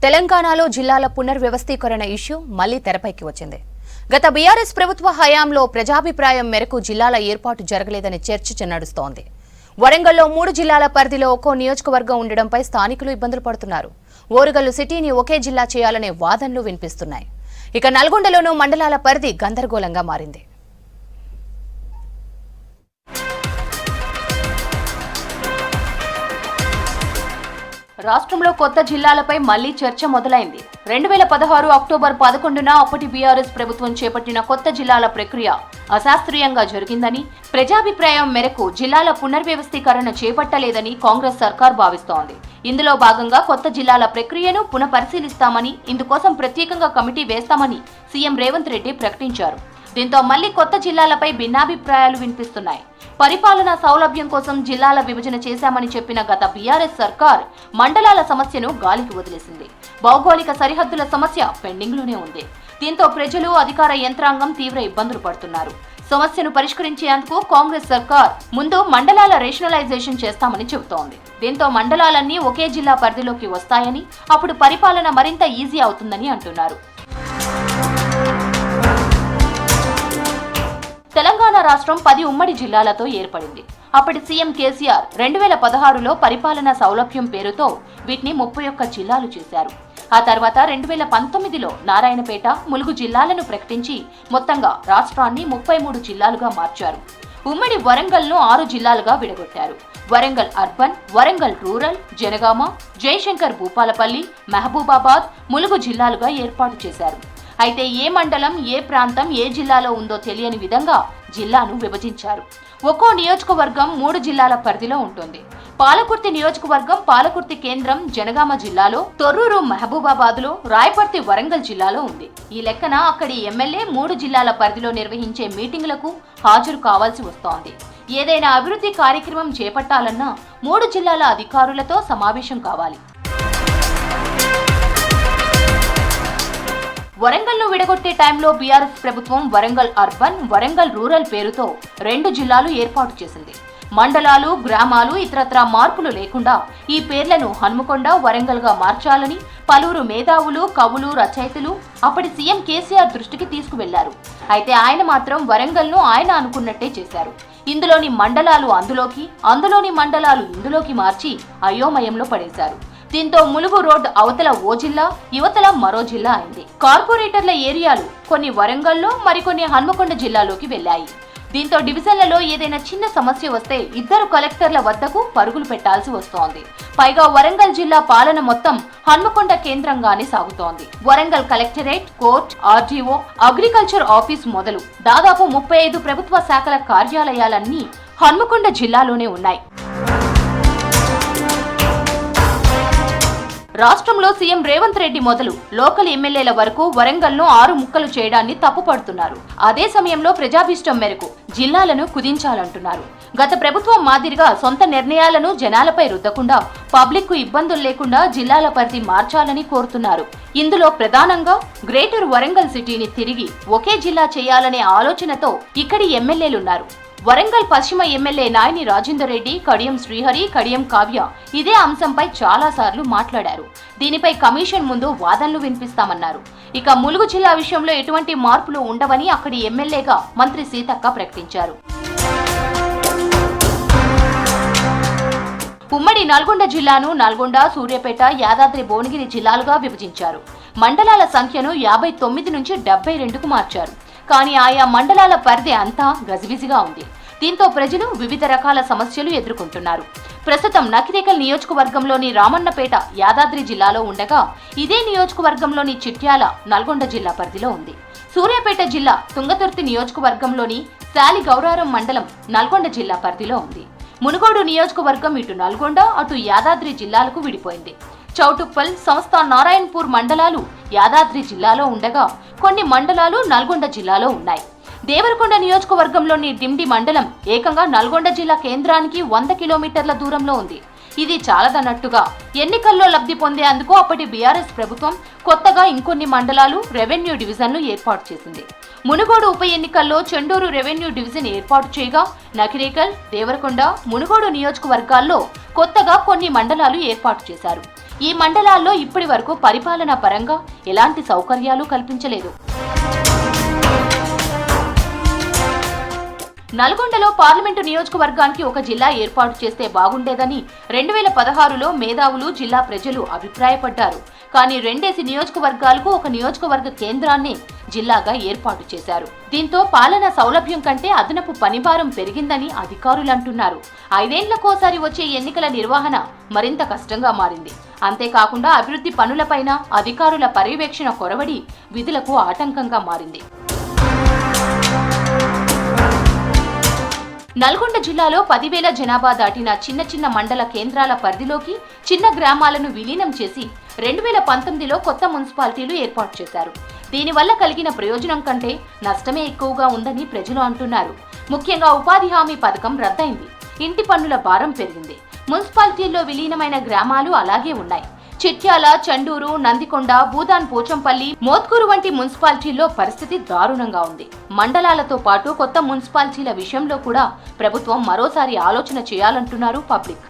తెలంగాణలో జిల్లాల పునర్వ్యవస్థీకరణ ఇష్యూ మళ్లీ తెరపైకి వచ్చింది. గత బీఆర్ఎస్ ప్రభుత్వ హయాంలో ప్రజాభిప్రాయం మేరకు జిల్లాల ఏర్పాటు జరగలేదని చర్చ నడుస్తోంది. వరంగల్లో 3 జిల్లాల పరిధిలో ఒక్కో నియోజకవర్గం ఉండడంపై స్థానికులు ఇబ్బందులు పడుతున్నారు. ఓరుగల్లు సిటీని ఒకే జిల్లా చేయాలనే వాదనలు వినిపిస్తున్నాయి. ఇక నల్గొండలోనూ మండలాల పరిధి గందరగోళంగా మారింది. రాష్ట్రంలో కొత్త జిల్లాలపై మళ్లీ చర్చ మొదలైంది. 2016 అక్టోబర్ 11న అప్పటి బీఆర్ఎస్ ప్రభుత్వం చేపట్టిన కొత్త జిల్లాల ప్రక్రియ అశాస్త్రీయంగా జరిగిందని, ప్రజాభిప్రాయం మేరకు జిల్లాల పునర్వ్యవస్థీకరణ చేపట్టలేదని కాంగ్రెస్ సర్కార్ భావిస్తోంది. ఇందులో భాగంగా కొత్త జిల్లాల ప్రక్రియను పునఃపరిశీలిస్తామని, ఇందుకోసం ప్రత్యేకంగా కమిటీ వేస్తామని సీఎం రేవంత్ రెడ్డి ప్రకటించారు. దీంతో మళ్లీ కొత్త జిల్లాలపై భిన్నాభిప్రాయాలు వినిపిస్తున్నాయి. పరిపాలనా సౌలభ్యం కోసం జిల్లాల విభజన చేశామని చెప్పిన గత బీఆర్ఎస్ సర్కార్ మండలాల సమస్యను గాలికి వదిలేసింది. భౌగోళిక సరిహద్దుల సమస్య పెండింగ్లోనే ఉంది. దీంతో ప్రజలు, అధికార యంత్రాంగం తీవ్ర ఇబ్బందులు పడుతున్నారు. సమస్యను పరిష్కరించేందుకు కాంగ్రెస్ సర్కార్ ముందు మండలాల రేషనలైజేషన్ చేస్తామని చెబుతోంది. దీంతో మండలాలన్నీ ఒకే జిల్లా పరిధిలోకి వస్తాయని, అప్పుడు పరిపాలన మరింత ఈజీ అవుతుందని అంటున్నారు. తెలంగాణ రాష్ట్రం 10 ఉమ్మడి జిల్లాలతో ఏర్పడింది. అప్పటి సీఎం కేసీఆర్ 2016లో పరిపాలనా సౌలభ్యం పేరుతో వీటిని 31 జిల్లాలు చేశారు. ఆ తర్వాత 2019లో నారాయణపేట, ములుగు జిల్లాలను ప్రకటించి మొత్తంగా రాష్ట్రాన్ని 33 జిల్లాలుగా మార్చారు. ఉమ్మడి వరంగల్ను 6 జిల్లాలుగా విడగొట్టారు. వరంగల్ అర్బన్, వరంగల్ రూరల్, జనగామ, జయశంకర్ భూపాలపల్లి, మహబూబాబాద్, ములుగు జిల్లాలుగా ఏర్పాటు చేశారు. అయితే ఏ మండలం, ఏ ప్రాంతం ఏ జిల్లాలో ఉందో తెలియని విధంగా జిల్లాను విభజించారు. ఒక్కో నియోజకవర్గం 3 జిల్లాల పరిధిలో ఉంటుంది. పాలకుర్తి నియోజకవర్గం పాలకుర్తి కేంద్రం జనగామ జిల్లాలో, తొర్రూరు మహబూబాబాద్లో, రాయపర్తి వరంగల్ జిల్లాలో ఉంది. ఈ లెక్కన అక్కడి ఎమ్మెల్యే 3 జిల్లాల పరిధిలో నిర్వహించే మీటింగులకు హాజరు కావాల్సి వస్తోంది. ఏదైనా అభివృద్ధి కార్యక్రమం చేపట్టాలన్నా 3 జిల్లాల అధికారులతో సమావేశం కావాలి. వరంగల్ను విడగొట్టే టైంలో బీఆర్ఎస్ ప్రభుత్వం వరంగల్ అర్బన్, వరంగల్ రూరల్ పేరుతో 2 జిల్లాలు ఏర్పాటు చేసింది. మండలాలు, గ్రామాలు ఇతరత్రా మార్పులు లేకుండా ఈ పేర్లను హన్మకొండ, వరంగల్ గా మార్చాలని పలువురు మేధావులు, కవులు, రచయితలు అప్పటి సీఎం కేసీఆర్ దృష్టికి తీసుకువెళ్లారు. అయితే ఆయన మాత్రం వరంగల్ను ఆయన అనుకున్నట్టే చేశారు. ఇందులోని మండలాలు అందులోకి, అందులోని మండలాలు ఇందులోకి మార్చి అయోమయంలో పడేశారు. దీంతో ములుగు రోడ్ అవతల ఓ జిల్లా, యువతల మరో జిల్లా అయింది. కార్పొరేటర్ల ఏరియాలు కొన్ని వరంగల్లో, మరికొన్ని హన్మకొండ జిల్లాలోకి వెళ్లాయి. దీంతో డివిజన్లలో ఏదైనా చిన్న సమస్య వస్తే 2 కలెక్టర్ల వద్దకు పరుగులు పెట్టాల్సి వస్తోంది. పైగా వరంగల్ జిల్లా పాలన మొత్తం హన్మకొండ కేంద్రంగానే సాగుతోంది. Warangal collectorate, court, RDO, agriculture office మొదలు దాదాపు 35 ప్రభుత్వ శాఖల కార్యాలయాలన్నీ హన్మకొండ జిల్లాలోనే ఉన్నాయి. రాష్ట్రంలో సీఎం రేవంత్ రెడ్డి మొదలు లోకల్ ఎమ్మెల్యేల వరకు వరంగల్ను 6 ముక్కలు చేయడాన్ని తప్పుపడుతున్నారు. అదే సమయంలో ప్రజాభీష్టం మేరకు జిల్లాలను కుదించాలంటున్నారు. గత ప్రభుత్వం మాదిరిగా సొంత నిర్ణయాలను జనాలపై రుద్దకుండా, పబ్లిక్ కు ఇబ్బందులు లేకుండా జిల్లాల పరిధి మార్చాలని కోరుతున్నారు. ఇందులో ప్రధానంగా గ్రేటర్ వరంగల్ సిటీని తిరిగి ఒకే జిల్లా చేయాలనే ఆలోచనతో ఇక్కడి ఎమ్మెల్యేలున్నారు. వరంగల్ పశ్చిమ ఎమ్మెల్యే నాయని రాజేందర్ రెడ్డి, కడియం శ్రీహరి, కడియం కావ్య ఇదే అంశంపై చాలా సార్లు మాట్లాడారు. దీనిపై కమిషన్ ముందు వాదనలు వినిపిస్తామన్నారు. ఇక ములుగు జిల్లా విషయంలో ఎటువంటి మార్పులు ఉండవని అక్కడి ఎమ్మెల్యేగా మంత్రి సీతక్క ప్రకటించారు. ఉమ్మడి నల్గొండ జిల్లాను నల్గొండ, సూర్యాపేట, యాదాద్రి భువనగిరి జిల్లాలుగా విభజించారు. మండలాల సంఖ్యను 59 నుంచి 72కు మార్చారు. కానీ ఆయా మండలాల పరిధి అంతా గజిబిజిగా ఉంది. దీంతో ప్రజలు వివిధ రకాల సమస్యలు ఎదుర్కొంటున్నారు. ప్రస్తుతం నకిరేకల్ నియోజకవర్గంలోని రామన్నపేట యాదాద్రి జిల్లాలో ఉండగా, ఇదే నియోజకవర్గంలోని చిట్యాల నల్గొండ జిల్లా పరిధిలో ఉంది. సూర్యాపేట జిల్లా తుంగతుర్తి నియోజకవర్గంలోని శాలి గౌరారం మండలం నల్గొండ జిల్లా పరిధిలో ఉంది. మునుగోడు నియోజకవర్గం ఇటు నల్గొండ, అటు యాదాద్రి జిల్లాలకు విడిపోయింది. చౌటుప్పల్, సంస్థ, నారాయణపూర్ మండలాలు యాదాద్రి జిల్లాలో ఉండగా, కొన్ని మండలాలు నల్గొండ జిల్లాలో ఉన్నాయి. దేవరకొండ నియోజకవర్గంలోని దిండి మండలం ఏకంగా నల్గొండ జిల్లా కేంద్రానికి 100 కిలోమీటర్ల దూరంలో ఉంది. ఇది చాలదన్నట్టుగా ఎన్నికల్లో లబ్ధి పొందేందుకు అప్పటి బీఆర్ఎస్ ప్రభుత్వం కొత్తగా ఇంకొన్ని మండలాలు, రెవెన్యూ డివిజన్లు ఏర్పాటు చేసింది. మునుగోడు ఉప ఎన్నికల్లో చెండూరు రెవెన్యూ డివిజన్ ఏర్పాటు చేయగా, నకిరేకల్, దేవరకొండ, మునుగోడు నియోజకవర్గాల్లో కొత్తగా కొన్ని మండలాలు ఏర్పాటు చేశారు. ఈ మండలాల్లో ఇప్పటి వరకు పరిపాలనా పరంగా ఎలాంటి సౌకర్యాలు కల్పించలేదు. నల్గొండలో పార్లమెంటు నియోజకవర్గానికి ఒక జిల్లా ఏర్పాటు చేస్తే బాగుండేదని 2016లో మేధావులు, జిల్లా ప్రజలు అభిప్రాయపడ్డారు. కానీ 2 నియోజకవర్గాలకు ఒక నియోజకవర్గ కేంద్రాన్ని జిల్లాగా ఏర్పాటు చేశారు. దీంతో పాలనా సౌలభ్యం కంటే అదనపు పనిభారం పెరిగిందని అధికారులు అంటున్నారు. 5 ఏళ్లకోసారి వచ్చే ఎన్నికల నిర్వహణ మరింత కష్టంగా మారింది. అంతేకాకుండా అభివృద్ధి పనులపైన అధికారుల పర్యవేక్షణ కొరవడి విధులకు ఆటంకంగా మారింది. నల్గొండ జిల్లాలో 10,000 జనాభా దాటిన చిన్న చిన్న మండల కేంద్రాల పరిధిలోకి చిన్న గ్రామాలను విలీనం చేసి 2019లో కొత్త మున్సిపాలిటీలు ఏర్పాటు చేశారు. దీనివల్ల కలిగిన ప్రయోజనం కంటే నష్టమే ఎక్కువగా ఉందని ప్రజలు అంటున్నారు. ముఖ్యంగా ఉపాధి హామీ పథకం రద్దయింది. ఇంటి పన్నుల భారం పెరిగింది. మున్సిపాలిటీల్లో విలీనమైన గ్రామాలు అలాగే ఉన్నాయి. చిట్యాల, చండూరు, నందికొండ, భూదాన్, పోచంపల్లి, మోత్కూరు వంటి మున్సిపాలిటీల్లో పరిస్థితి దారుణంగా ఉంది. మండలాలతో పాటు కొత్త మున్సిపాలిటీల విషయంలో కూడా ప్రభుత్వం మరోసారి ఆలోచన చేయాలంటున్నారు పబ్లిక్.